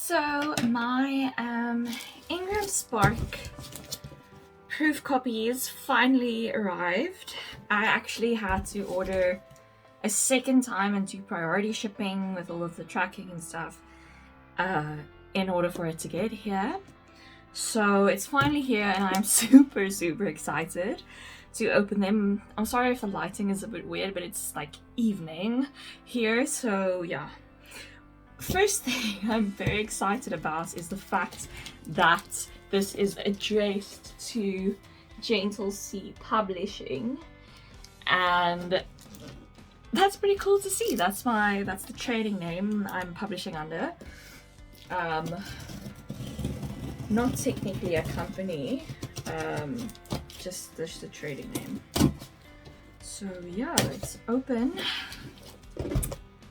So my IngramSpark proof copies finally arrived. I actually had to order a second time and do priority shipping with all of the tracking and stuff in order for it to get here. So it's finally here and I'm super excited to open them. I'm sorry if the lighting is a bit weird, but it's like evening here, so yeah. First thing I'm very excited about is the fact that this is addressed to Gentle Sea Publishing, and that's pretty cool to see. That's the trading name I'm publishing under. Not technically a company, just the trading name. So yeah, let's open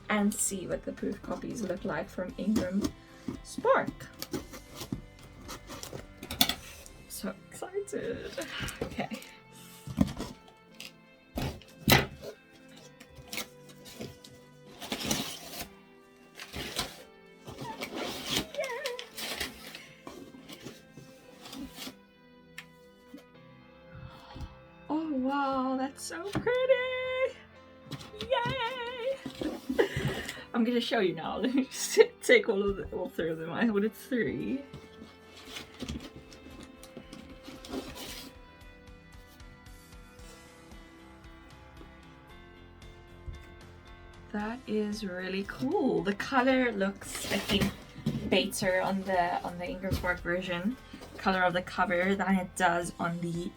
and see what the proof copies look like from IngramSpark. So excited. Okay. Oh wow, that's so pretty! Yay! I'm gonna show you now. Let me just take all three of them. I ordered 3. That is really cool. The color looks, I think, better on the IngramSpark version, color of the cover, than it does on the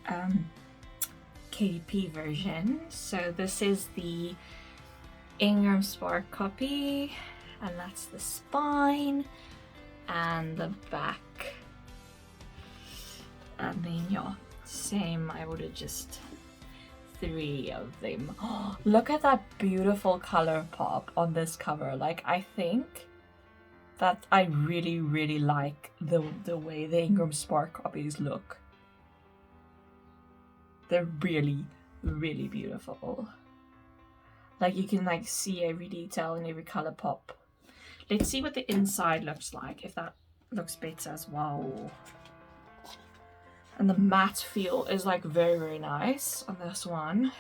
KDP version. So this is the IngramSpark copy, and that's the spine and the back. And then yeah, same. I ordered just 3 of them. Oh, look at that beautiful color pop on this cover. Like, I think that I really like the way the IngramSpark copies look. They're really beautiful. Like, you can like see every detail and every color pop. Let's see what the inside looks like, if that looks better as well. And the matte feel is like very nice on this one.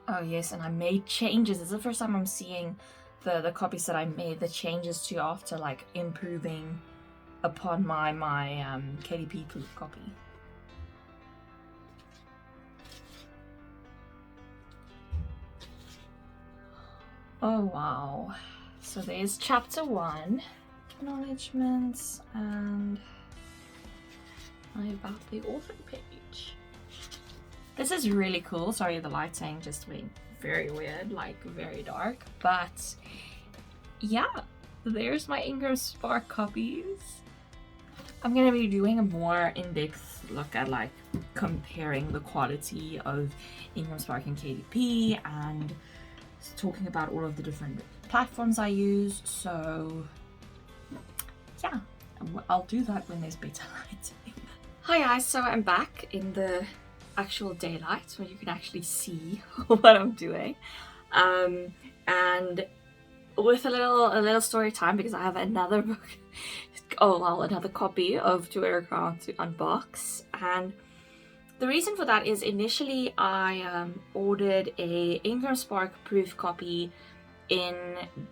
Oh yes, and I made changes. This is the first time I'm seeing the copies that I made the changes to after like improving upon my KDP proof copy. Oh wow. So there's chapter 1. Acknowledgements, and about the author page. This is really cool. Sorry, the lighting just went very weird, like very dark, but yeah, there's my IngramSpark copies. I'm gonna be doing a more in-depth look at like comparing the quality of IngramSpark and KDP and talking about all of the different platforms I use. So yeah, I'll do that when there's better lighting. Hi guys, so I'm back in the actual daylight where you can actually see what I'm doing, and with a little story time, because I have another book, another copy of To Wear a Crown to unbox. And the reason for that is initially I ordered a IngramSpark proof copy in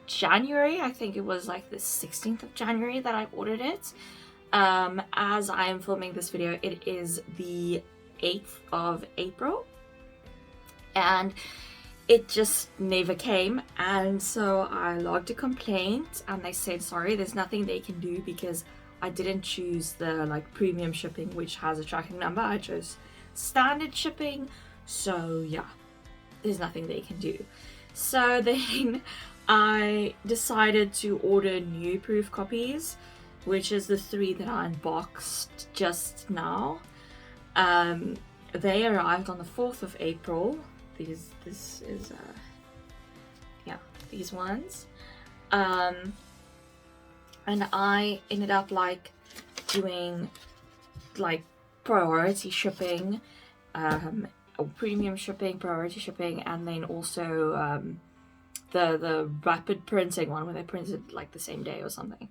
January. I think it was like the 16th of January that I ordered it. As I am filming this video, it is the 8th of April, and it just never came. And so I logged a complaint, and they said sorry, there's nothing they can do because I didn't choose the like premium shipping, which has a tracking number. I chose standard shipping, so yeah, there's nothing they can do. So then I decided to order new proof copies, which is the 3 that I unboxed just now. They arrived on the 4th of April. This is these ones. And I ended up like doing like priority shipping, premium shipping, priority shipping, and then also the rapid printing one where they printed like the same day or something,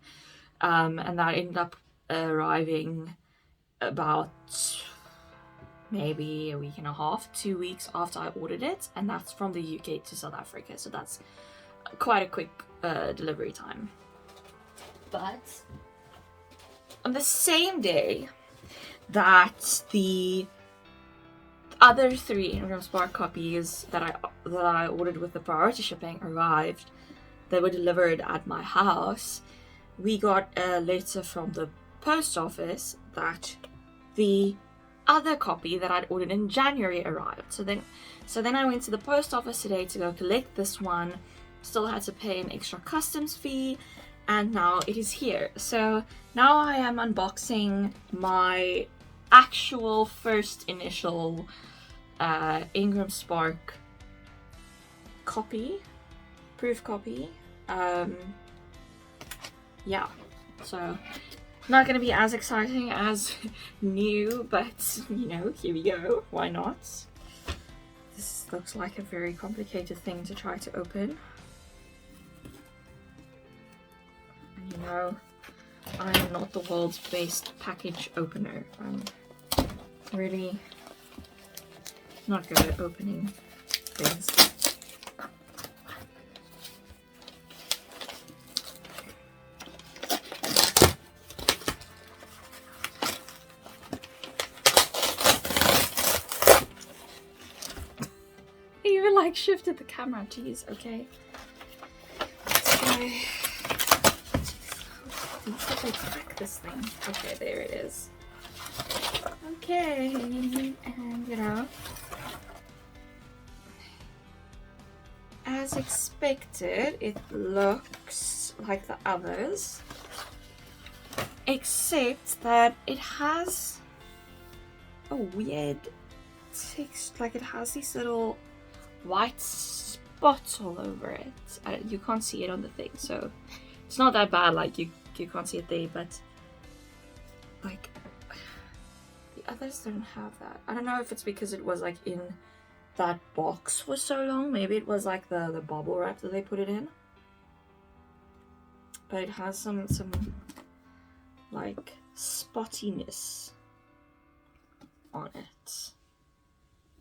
and that ended up arriving about maybe a week and a half, 2 weeks after I ordered it, and that's from the UK to South Africa, so that's quite a quick delivery time. But on the same day that the other 3 IngramSpark copies that I ordered with the priority shipping arrived, they were delivered at my house, we got a letter from the post office that the other copy that I'd ordered in January arrived. So then I went to the post office today to go collect this one, still had to pay an extra customs fee, and now it is here. So now I am unboxing my actual first initial IngramSpark copy, proof copy. Yeah, so not going to be as exciting as new, but you know, here we go. Why not? This looks like a very complicated thing to try to open. And you know, I am not the world's best package opener. I'm really not good at opening things. Like shifted the camera, jeez, okay. Let's try. Let's crack this thing. Okay, there it is. Okay, and you know, as expected, it looks like the others, except that it has a weird text, like it has these little white spots all over it. You can't see it on the thing, so it's not that bad, like you can't see it there, but like the others don't have that. I don't know if it's because it was like in that box for so long. Maybe it was like the bubble wrap that they put it in, but it has some like spottiness on it.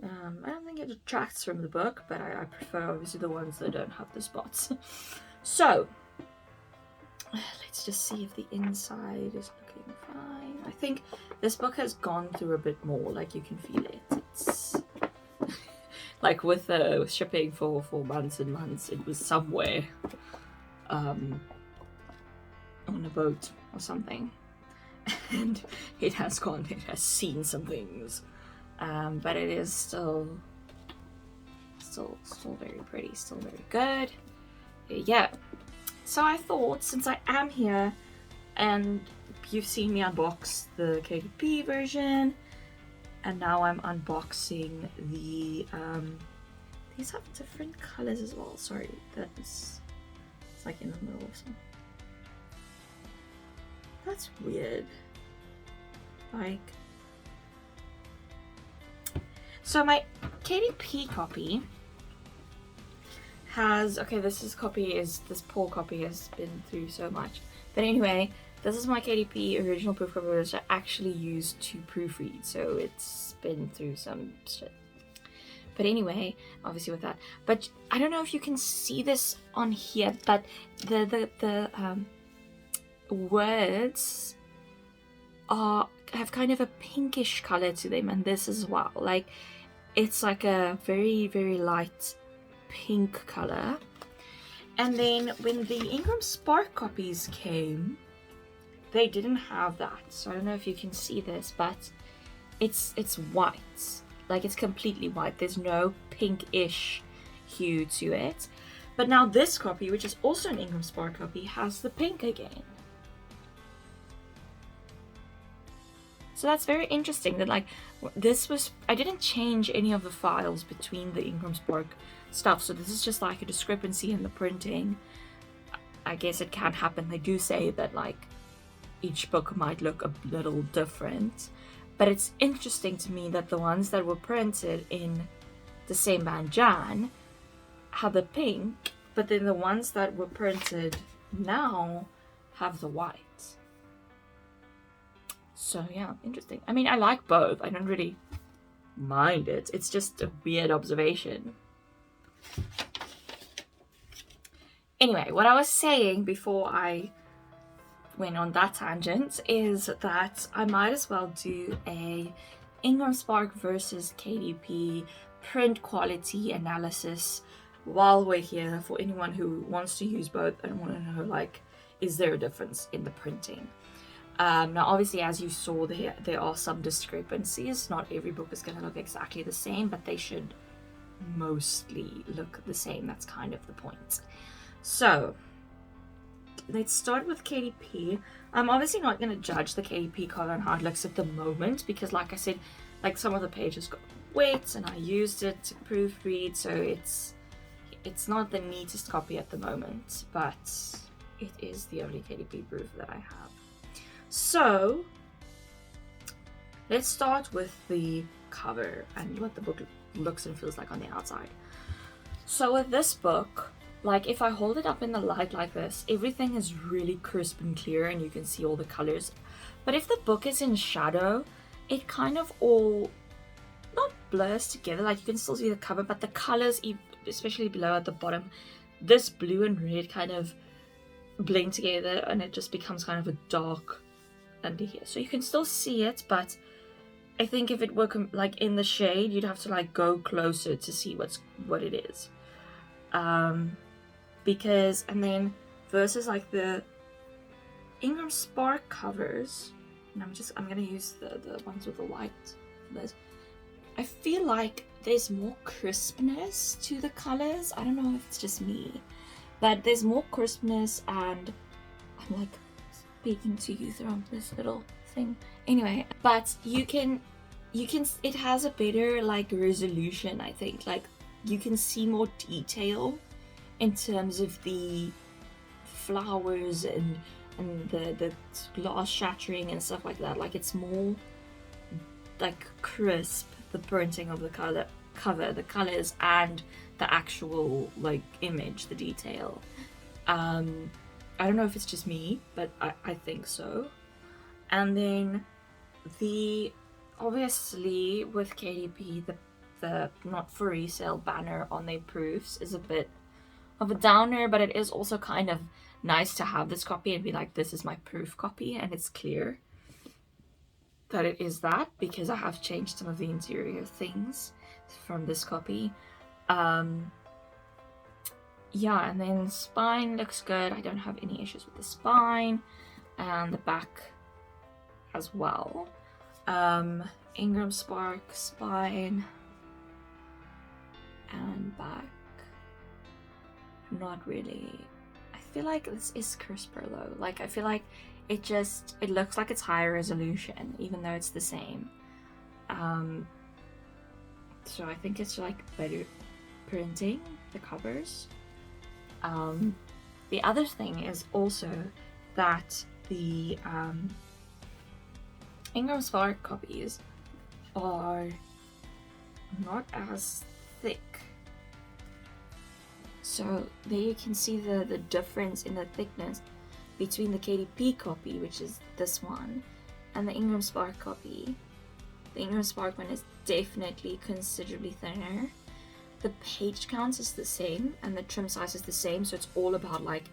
I don't think it detracts from the book, but I prefer obviously the ones that don't have the spots. So, let's just see if the inside is looking fine. I think this book has gone through a bit more, like you can feel it. It's like with the shipping for months and months, it was somewhere on a boat or something. And it has seen some things. But it is still very pretty, still very good. Yeah. So I thought, since I am here, and you've seen me unbox the KDP version, and now I'm unboxing the these have different colors as well. Sorry, it's like in the middle or something. That's weird. Like. So my KDP copy has, okay, this poor copy has been through so much. But anyway, this is my KDP original proof copy, which I actually used to proofread. So it's been through some shit. But anyway, obviously with that. But I don't know if you can see this on here, but the words have kind of a pinkish color to them, and this as well. Like, it's like a very, very light pink color. And then when the IngramSpark copies came, they didn't have that. So I don't know if you can see this, but it's white. Like, it's completely white. There's no pinkish hue to it. But now this copy, which is also an IngramSpark copy, has the pink again. So that's very interesting that, like, I didn't change any of the files between the IngramSpark stuff, so this is just like a discrepancy in the printing. I guess it can happen. They do say that, like, each book might look a little different, but it's interesting to me that the ones that were printed in December and Jan had the pink, but then the ones that were printed now have the white. So yeah, interesting. I mean, I like both. I don't really mind it. It's just a weird observation. Anyway, what I was saying before I went on that tangent is that I might as well do a IngramSpark versus KDP print quality analysis while we're here, for anyone who wants to use both and want to know, like, is there a difference in the printing? Now obviously, as you saw, there are some discrepancies. Not every book is going to look exactly the same, but they should mostly look the same. That's kind of the point. So let's start with KDP. I'm obviously not going to judge the KDP cover and how it looks at the moment, because like I said, like, some of the pages got wet and I used it to proofread, so it's not the neatest copy at the moment, but it is the only KDP proof that I have. So let's start with the cover and what the book looks and feels like on the outside. So with this book, like, if I hold it up in the light like this, everything is really crisp and clear and you can see all the colors. But if the book is in shadow, it kind of all not blurs together. Like, you can still see the cover, but the colors, especially below at the bottom, this blue and red kind of blend together and it just becomes kind of a dark under here. So you can still see it, but I think if it were like in the shade, you'd have to like go closer to see what it is. Because, and then versus like the IngramSpark covers, and I'm gonna use the ones with the white for this. I feel like there's more crispness to the colors. I don't know if it's just me, but there's more crispness, and I'm like speaking to you through this little thing. Anyway, but you can it has a better like resolution, I think. Like, you can see more detail in terms of the flowers and the glass shattering and stuff like that. Like, it's more like crisp, the printing of the cover, the colors, and the actual like image, the detail. I don't know if it's just me, but I think so. And then obviously with KDP, the not for resale banner on their proofs is a bit of a downer, but it is also kind of nice to have this copy and be like, this is my proof copy, and it's clear that it is that, because I have changed some of the interior things from this copy. Yeah, and then spine looks good. I don't have any issues with the spine, and the back as well. IngramSpark spine and back, not really. I feel like this is crisper though. Like, I feel like it looks like it's higher resolution even though it's the same. So I think it's like better printing, the covers. The other thing is also that the IngramSpark copies are not as thick. So there you can see the difference in the thickness between the KDP copy, which is this one, and the IngramSpark copy. The IngramSpark one is definitely considerably thinner. The page count is the same and the trim size is the same, so it's all about like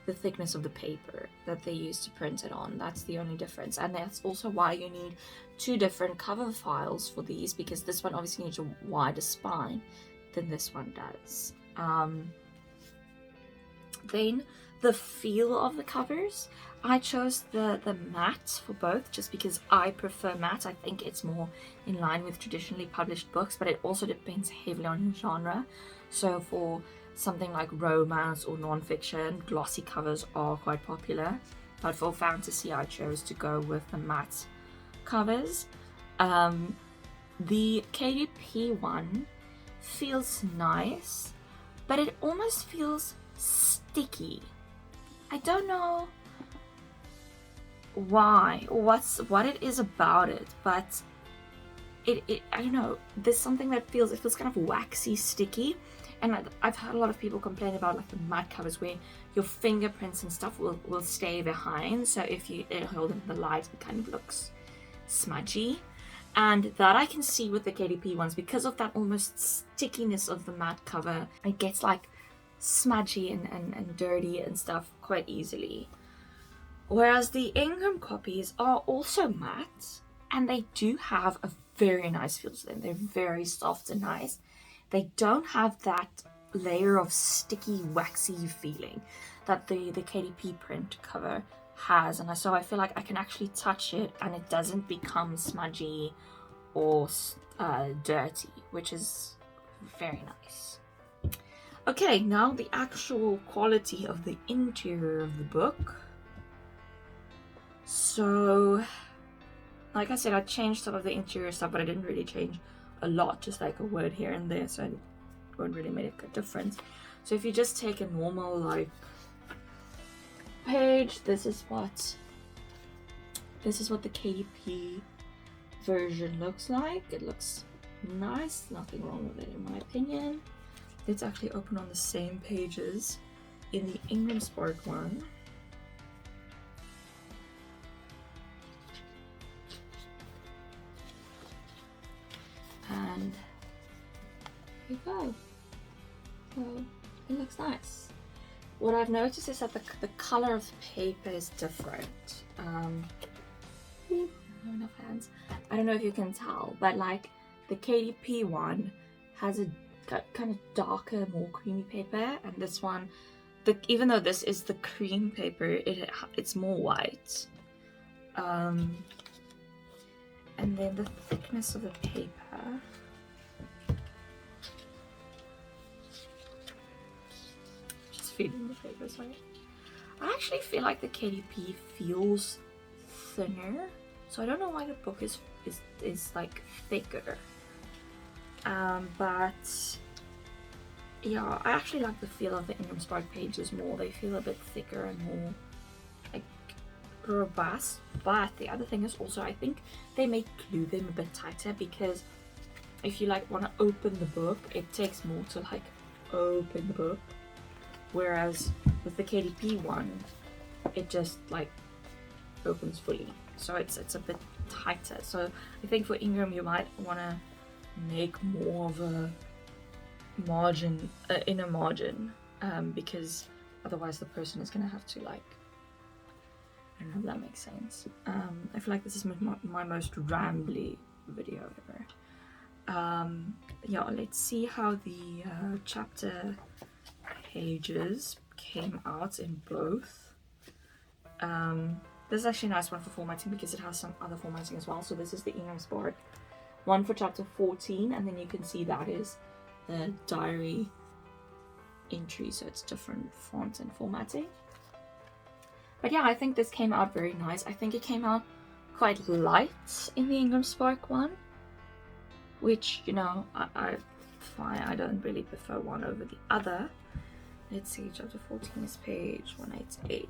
the thickness of the paper that they use to print it on. That's the only difference, and that's also why you need two different cover files for these, because this one obviously needs a wider spine than this one does. Then the feel of the covers, I chose the matte for both just because I prefer matte. I think it's more in line with traditionally published books, but it also depends heavily on your genre. So for something like romance or non-fiction, glossy covers are quite popular, but for fantasy I chose to go with the matte covers. The KDP one feels nice, but it almost feels sticky. I don't know why or what it is about it, but it I don't know, there's something that feels kind of waxy, sticky, and I've heard a lot of people complain about like the matte covers where your fingerprints and stuff will stay behind. So if you hold it in the light, it kind of looks smudgy. And that I can see with the KDP ones, because of that almost stickiness of the matte cover, it gets like smudgy and dirty and stuff quite easily. Whereas the Ingram copies are also matte, and they do have a very nice feel to them. They're very soft and nice. They don't have that layer of sticky, waxy feeling that the KDP print cover has. And so I feel like I can actually touch it and it doesn't become smudgy or dirty, which is very nice. Okay, now the actual quality of the interior of the book. So, like I said, I changed some of the interior stuff, but I didn't really change a lot, just like a word here and there, so it won't really make a difference. So if you just take a normal like page, this is what the KDP version looks like. It looks nice, nothing wrong with it in my opinion. It's actually open on the same pages in the IngramSpark one. And here you go. So it looks nice. What I've noticed is that the color of the paper is different. I don't have enough hands. I don't know if you can tell, but like the KDP one has a kind of darker, more creamy paper, and this one, even though this is the cream paper, it's more white. And then the thickness of the paper. Just feeling the paper, sorry. I actually feel like the KDP feels thinner, so I don't know why the book is like thicker. But yeah, I actually like the feel of the IngramSpark pages more. They feel a bit thicker and more like robust. But the other thing is also, I think they may glue them a bit tighter, because if you like want to open the book, it takes more to like open the book, whereas with the KDP one, it just like opens fully, so it's a bit tighter. So I think for Ingram you might want to make more of a margin, inner margin, because otherwise the person is gonna have to like, I don't know if that makes sense. I feel like this is my most rambly video ever. Yeah, let's see how the chapter pages came out in both. This is actually a nice one for formatting because it has some other formatting as well. So this is the IngramSpark one for chapter 14, and then you can see that is the diary entry, so it's different font and formatting. But yeah, I think this came out very nice. I think it came out quite light in the IngramSpark one, which, you know, I fine. I don't really prefer one over the other. Let's see, chapter 14 is page 188.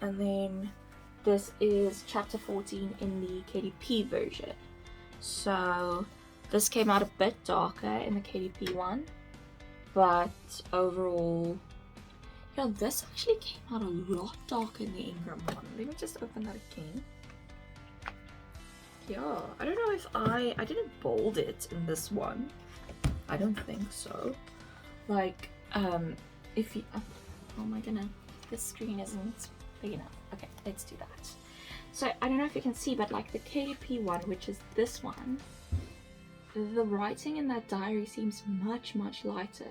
And then this is chapter 14 in the KDP version. So this came out a bit darker in the KDP one, but overall, yeah, this actually came out a lot darker in the Ingram one. Let me just open that again. Yeah, I don't know if I didn't bold it in this one. I don't think so. Like, if you, oh my goodness, this screen isn't big enough. Okay, let's do that. So I don't know if you can see, but like the KDP one, which is this one, the writing in that diary seems much lighter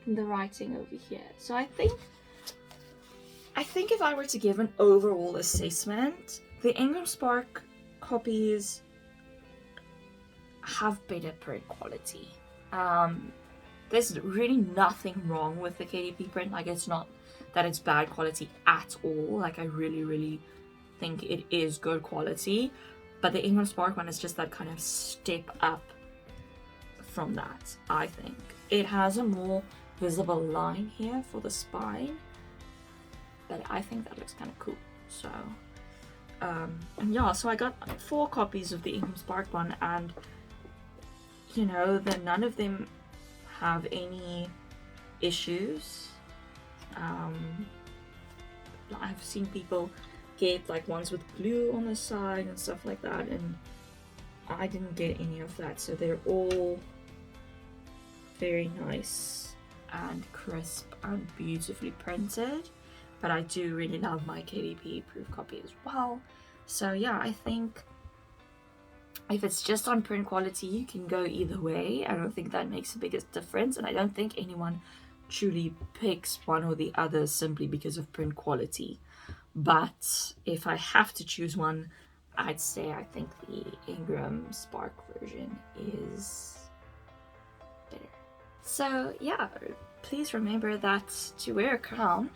than the writing over here. So I think if I were to give an overall assessment, the IngramSpark copies have better print quality. There's really nothing wrong with the KDP print. Like, it's not that it's bad quality at all. Like, I really think it is good quality, but the IngramSpark one is just that kind of step up from that. I think it has a more visible line here for the spine, but I think that looks kind of cool. So and yeah, so I got 4 copies of the IngramSpark one, and you know, that none of them have any issues. I've seen people get like ones with glue on the side and stuff like that, and I didn't get any of that, so they're all very nice and crisp and beautifully printed. But I do really love my KDP proof copy as well. So yeah, I think if it's just on print quality, you can go either way. I don't think that makes the biggest difference, and I don't think anyone truly picks one or the other simply because of print quality. But if I have to choose one, I'd say I think the IngramSpark version is better. So yeah, please remember that To Wear a Crown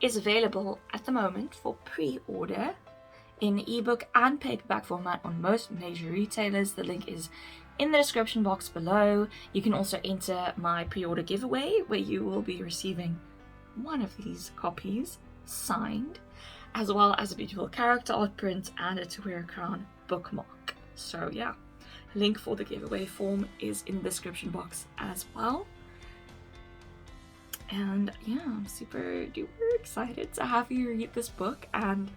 is available at the moment for pre-order in ebook and paperback format on most major retailers. The link is in the description box below. You can also enter my pre-order giveaway, where you will be receiving one of these copies signed, as well as a beautiful character art print and a To Wear a Crown bookmark. So yeah, link for the giveaway form is in the description box as well. And yeah, I'm super duper excited to have you read this book, and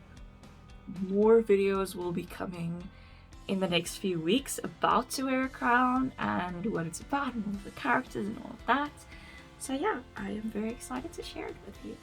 more videos will be coming in the next few weeks about To Wear a Crown and what it's about and all the characters and all of that. So yeah, I am very excited to share it with you.